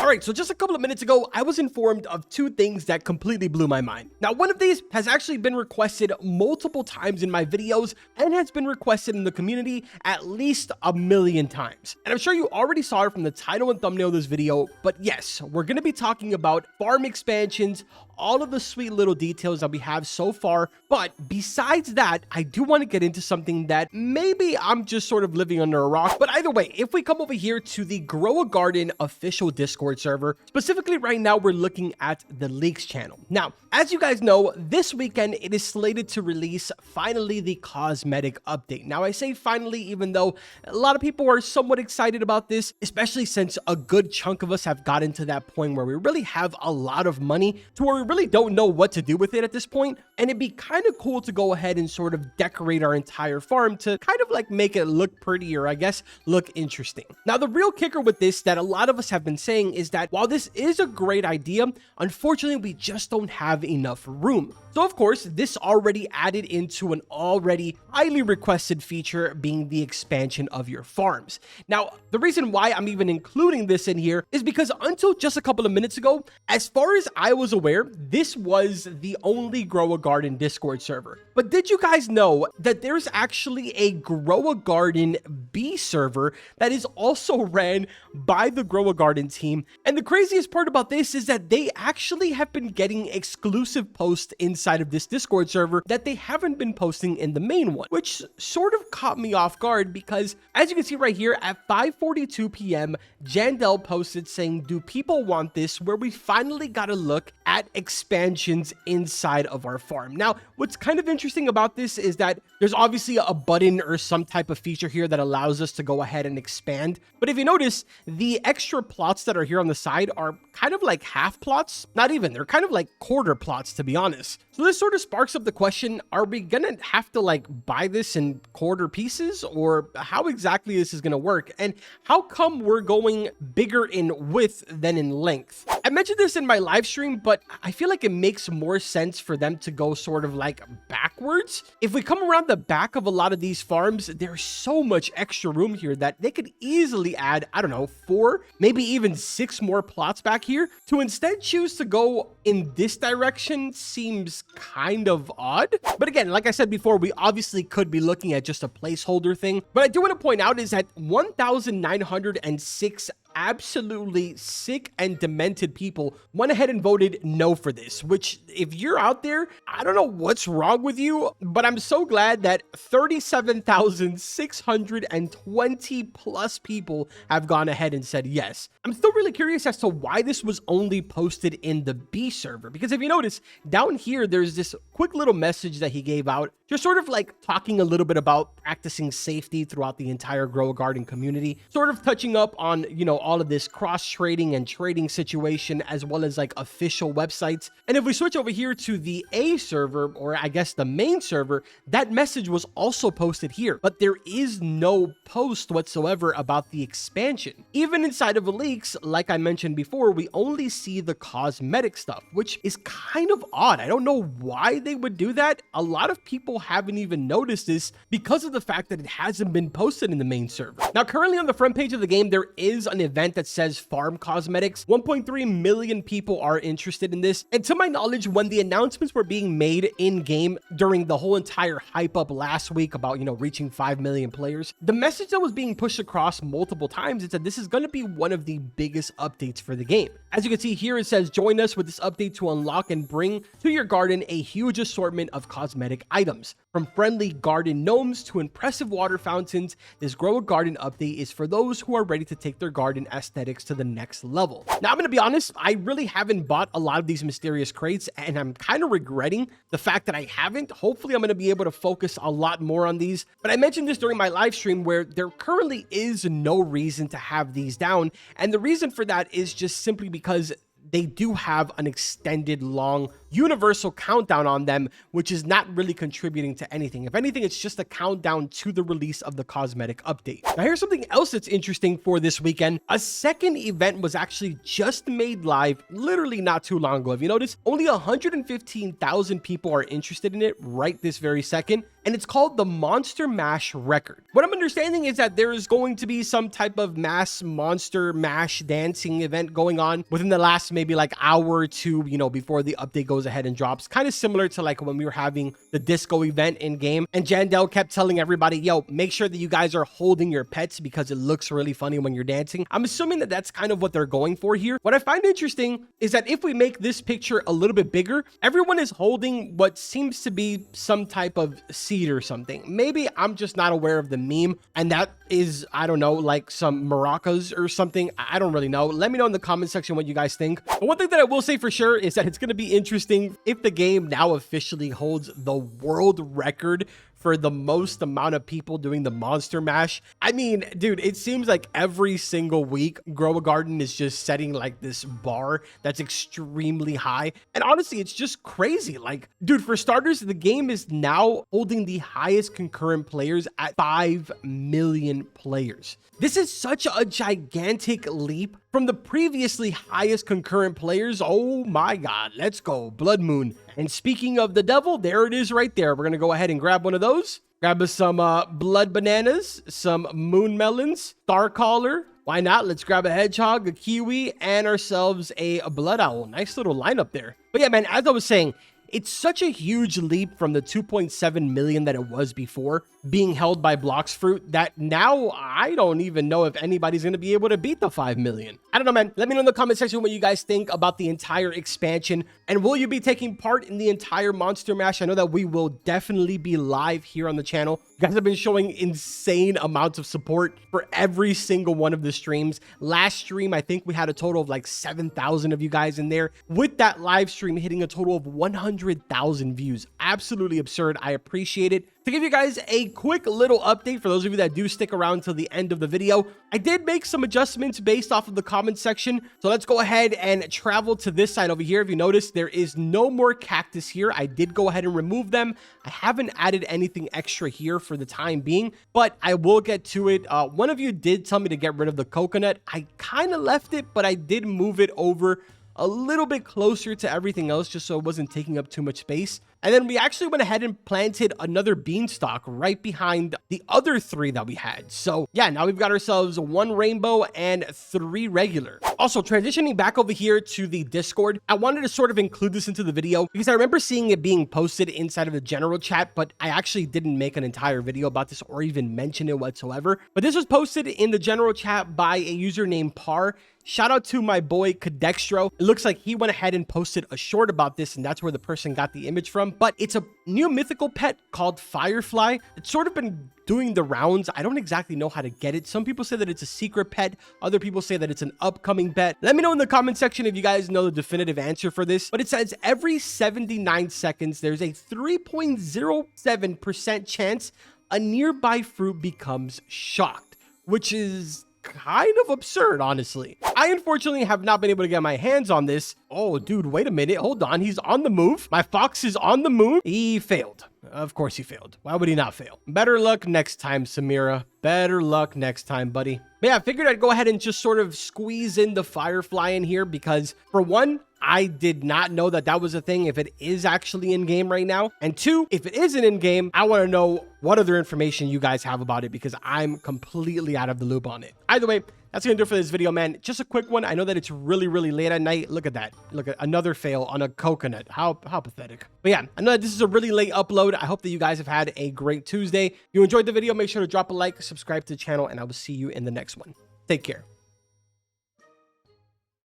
Alright, so just a couple of minutes ago, I was informed of two things that completely blew my mind. Now, one of these has actually been requested multiple times in my videos and has been requested in the community at least a million times. And I'm sure you already saw it from the title and thumbnail of this video, but yes, we're going to be talking about farm expansions, all of the sweet little details that we have so far. But besides that, I do want to get into something that maybe I'm just sort of living under a rock. But either way, if we come over here to the Grow a Garden official Discord server, specifically right now, we're looking at the leaks channel. Now, as you guys know, this weekend, it is slated to release finally the Cosmetic update. Now, I say finally, even though a lot of people are somewhat excited about this, especially since a good chunk of us have gotten to that point where we really have a lot of money to where we really don't know what to do with it at this point. And it'd be kind of cool to go ahead and sort of decorate our entire farm to kind of like make it look pretty, or I guess look interesting. Now, the real kicker with this that a lot of us have been saying is that while this is a great idea, unfortunately, we just don't have enough room. So of course, this already added into an already highly requested feature, being the expansion of your farms. Now, the reason why I'm even including this in here is because until just a couple of minutes ago, as far as I was aware, this was the only Grow a Garden Discord server. But did you guys know that there's actually a Grow a Garden B server that is also ran by the Grow a Garden team? And the craziest part about this is that they actually have been getting exclusive posts inside of this Discord server that they haven't been posting in the main one, which sort of caught me off guard because, as you can see right here, at 5:42 p.m., Jandel posted saying, "Do people want this?" where we finally got a look at expansions inside of our farm. Now, what's kind of interesting about this is that there's obviously a button or some type of feature here that allows us to go ahead and expand. But if you notice, the extra plots that are here on the side are kind of like half plots. Not even, they're kind of like quarter plots, to be honest. So this sort of sparks up the question, are we gonna have to like buy this in quarter pieces, or how exactly this is gonna work? And how come we're going bigger in width than in length? I mentioned this in my live stream, but I feel like it makes more sense for them to go sort of like backwards. If we come around the back of a lot of these farms, there's so much extra room here that they could easily add, I don't know, 4, maybe even 6 more plots back here. To instead choose to go in this direction seems kind of odd. But again, like I said before, we obviously could be looking at just a placeholder thing. But I do want to point out is that 1,906 absolutely sick and demented people went ahead and voted no for this, which, if you're out there, I don't know what's wrong with you, but I'm so glad that 37,620 plus people have gone ahead and said yes. I'm still really curious as to why this was only posted in the B server, because if you notice down here, there's this quick little message that he gave out, just sort of like talking a little bit about practicing safety throughout the entire Grow a Garden community, sort of touching up on, you know, all of this cross-trading and trading situation, as well as like official websites. And if we switch over here to the A server, or I guess the main server, that message was also posted here, but there is no post whatsoever about the expansion. Even inside of the leaks, like I mentioned before, we only see the cosmetic stuff, which is kind of odd. I don't know why they would do that. A lot of people haven't even noticed this because of the fact that it hasn't been posted in the main server. Now, currently on the front page of the game, there is an event that says Farm Cosmetics. 1.3 million people are interested in this. And to my knowledge, when the announcements were being made in-game during the whole entire hype up last week about, you know, reaching 5 million players, the message that was being pushed across multiple times is that this is going to be one of the biggest updates for the game. As you can see here, it says, "Join us with this update to unlock and bring to your garden a huge assortment of cosmetic items. From friendly garden gnomes to impressive water fountains, this Grow a Garden update is for those who are ready to take their garden aesthetics to the next level." Now, I'm going to be honest, I really haven't bought a lot of these mysterious crates, and I'm kind of regretting the fact that I haven't. Hopefully, I'm going to be able to focus a lot more on these. But I mentioned this during my live stream where there currently is no reason to have these down. And the reason for that is just simply because they do have an extended long universal countdown on them, which is not really contributing to anything. If anything, it's just a countdown to the release of the cosmetic update. Now, here's something else that's interesting for this weekend. A second event was actually just made live literally not too long ago. If you notice, only 115,000 people are interested in it right this very second. and it's called the Monster Mash Record. What I'm understanding is that there is going to be some type of mass monster mash dancing event going on within the last maybe like hour or two, you know, before the update goes ahead and drops. Kind of similar to like when we were having the disco event in game, and Jandel kept telling everybody, yo, make sure that you guys are holding your pets because it looks really funny when you're dancing. I'm assuming that that's kind of what they're going for here. What I find interesting is that if we make this picture a little bit bigger, everyone is holding what seems to be some type of seed or something. Maybe I'm just not aware of the meme, and that is, I don't know, like some maracas or something. I don't really know. Let me know in the comment section what you guys think. But one thing that I will say for sure is that it's going to be interesting if the game now officially holds the world record for the most amount of people doing the Monster Mash. I mean, dude, it seems like every single week, Grow a Garden is just setting like this bar that's extremely high. And honestly, it's just crazy. Like, dude, for starters, the game is now holding the highest concurrent players at 5 million players. This is such a gigantic leap from the previously highest concurrent players. Oh my God, let's go. Blood Moon. And speaking of the devil, there it is right there. We're going to go ahead and grab one of those. Grab us some blood bananas, some moon melons, star collar. Why not? Let's grab a hedgehog, a kiwi, and ourselves a blood owl. Nice little lineup there. But yeah, man, as I was saying, it's such a huge leap from the 2.7 million that it was before being held by Blox Fruit that now I don't even know if anybody's going to be able to beat the 5 million. I don't know, man. Let me know in the comment section what you guys think about the entire expansion, and will you be taking part in the entire Monster Mash? I know that we will definitely be live here on the channel. You guys have been showing insane amounts of support for every single one of the streams. Last stream, I think we had a total of like 7,000 of you guys in there, with that live stream hitting a total of 100,000 views. Absolutely absurd. I appreciate it. To give you guys a quick little update for those of you that do stick around till the end of the video, I did make some adjustments based off of the comment section. So let's go ahead and travel to this side over here. If you notice, there is no more cactus here. I did go ahead and remove them. I haven't added anything extra here for the time being, but I will get to it. One of you did tell me to get rid of the coconut. I kind of left it, but I did move it over a little bit closer to everything else just so it wasn't taking up too much space. And then we actually went ahead and planted another beanstalk right behind the other 3 that we had. So yeah, now we've got ourselves 1 rainbow and 3 regular. Also, transitioning back over here to the Discord, I wanted to sort of include this into the video because I remember seeing it being posted inside of the general chat, but I actually didn't make an entire video about this or even mention it whatsoever. But this was posted in the general chat by a user named Par. Shout out to my boy Cadextro. It looks like he went ahead and posted a short about this, and that's where the person got the image from. But it's a new mythical pet called Firefly. It's sort of been doing the rounds. I don't exactly know how to get it. Some people say that it's a secret pet. Other people say that it's an upcoming pet. Let me know in the comment section if you guys know the definitive answer for this. But it says every 79 seconds, there's a 3.07% chance a nearby fruit becomes shocked, which is kind of absurd, honestly. I unfortunately have not been able to get my hands on this. Oh, dude, wait a minute. Hold on. He's on the move. My fox is on the moon. He failed. Of course he failed. Why would he not fail? Better luck next time, Samira. Better luck next time, buddy. But yeah, I figured I'd go ahead and just sort of squeeze in the Firefly in here because, for one, I did not know that that was a thing if it is actually in game right now. And 2, if it isn't in game, I want to know what other information you guys have about it because I'm completely out of the loop on it. Either way, that's going to do it for this video, man. Just a quick one. I know that it's really, really late at night. Look at that. Look at another fail on a coconut. How pathetic. But yeah, I know that this is a really late upload. I hope that you guys have had a great Tuesday. If you enjoyed the video, make sure to drop a like, subscribe to the channel, and I will see you in the next one. Take care.